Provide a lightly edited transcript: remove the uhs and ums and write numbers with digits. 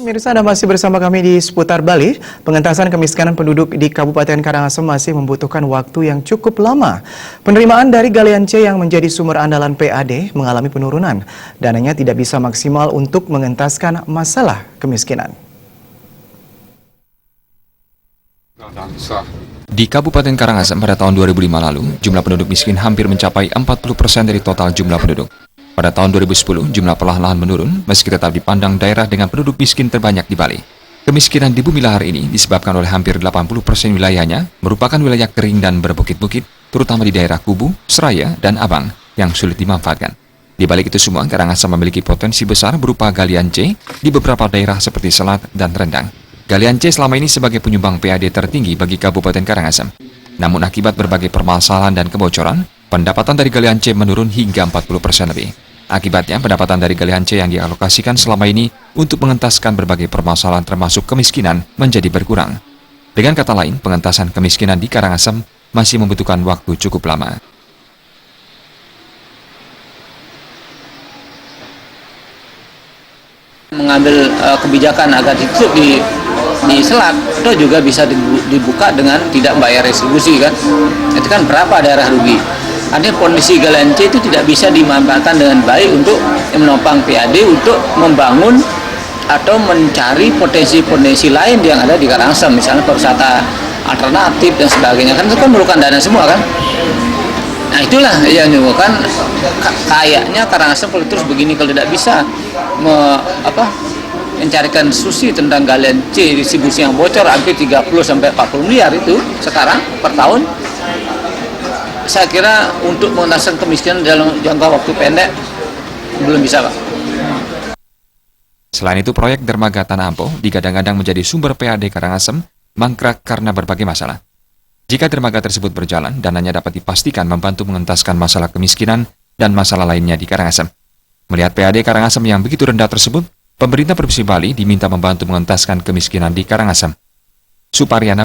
Pemirsa, Anda masih bersama kami di Seputar Bali. Pengentasan kemiskinan penduduk di Kabupaten Karangasem masih membutuhkan waktu yang cukup lama. Penerimaan dari galian C yang menjadi sumber andalan PAD mengalami penurunan. Dananya tidak bisa maksimal untuk mengentaskan masalah kemiskinan. Di Kabupaten Karangasem pada tahun 2005 lalu, jumlah penduduk miskin hampir mencapai 40% dari total jumlah penduduk. Pada tahun 2010, jumlah perlahan-lahan menurun, meski tetap dipandang daerah dengan penduduk miskin terbanyak di Bali. Kemiskinan di Bumi Lahar ini disebabkan oleh hampir 80% wilayahnya merupakan wilayah kering dan berbukit-bukit, terutama di daerah Kubu, Seraya, dan Abang, yang sulit dimanfaatkan. Di balik itu semua, Karangasem memiliki potensi besar berupa galian C di beberapa daerah seperti Selat dan Rendang. Galian C selama ini sebagai penyumbang PAD tertinggi bagi Kabupaten Karangasem. Namun akibat berbagai permasalahan dan kebocoran, pendapatan dari galian C menurun hingga 40% lebih. Akibatnya, pendapatan dari galian C yang dialokasikan selama ini untuk mengentaskan berbagai permasalahan termasuk kemiskinan menjadi berkurang. Dengan kata lain, pengentasan kemiskinan di Karangasem masih membutuhkan waktu cukup lama. Mengambil kebijakan agar ditutup di Selat itu juga bisa dibuka dengan tidak bayar retribusi kan. Itu kan berapa daerah rugi. Artinya kondisi galian C itu tidak bisa dimanfaatkan dengan baik untuk menopang PAD untuk membangun atau mencari potensi-potensi lain yang ada di Karangasem, misalnya pariwisata alternatif dan sebagainya. Kan itu kan memerlukan dana semua kan. Nah itulah yang menyebabkan kayaknya Karangasem kalau terus begini, kalau tidak bisa mencarikan solusi tentang galian C distribusi yang bocor hampir 30-40 miliar itu sekarang per tahun. Saya kira untuk mengentaskan kemiskinan dalam jangka waktu pendek belum bisa, Pak. Selain itu, proyek dermaga Tanah Ampo digadang-gadang menjadi sumber PAD Karangasem mangkrak karena berbagai masalah. Jika dermaga tersebut berjalan, dananya dapat dipastikan membantu mengentaskan masalah kemiskinan dan masalah lainnya di Karangasem. Melihat PAD Karangasem yang begitu rendah tersebut, pemerintah Provinsi Bali diminta membantu mengentaskan kemiskinan di Karangasem. Suparyana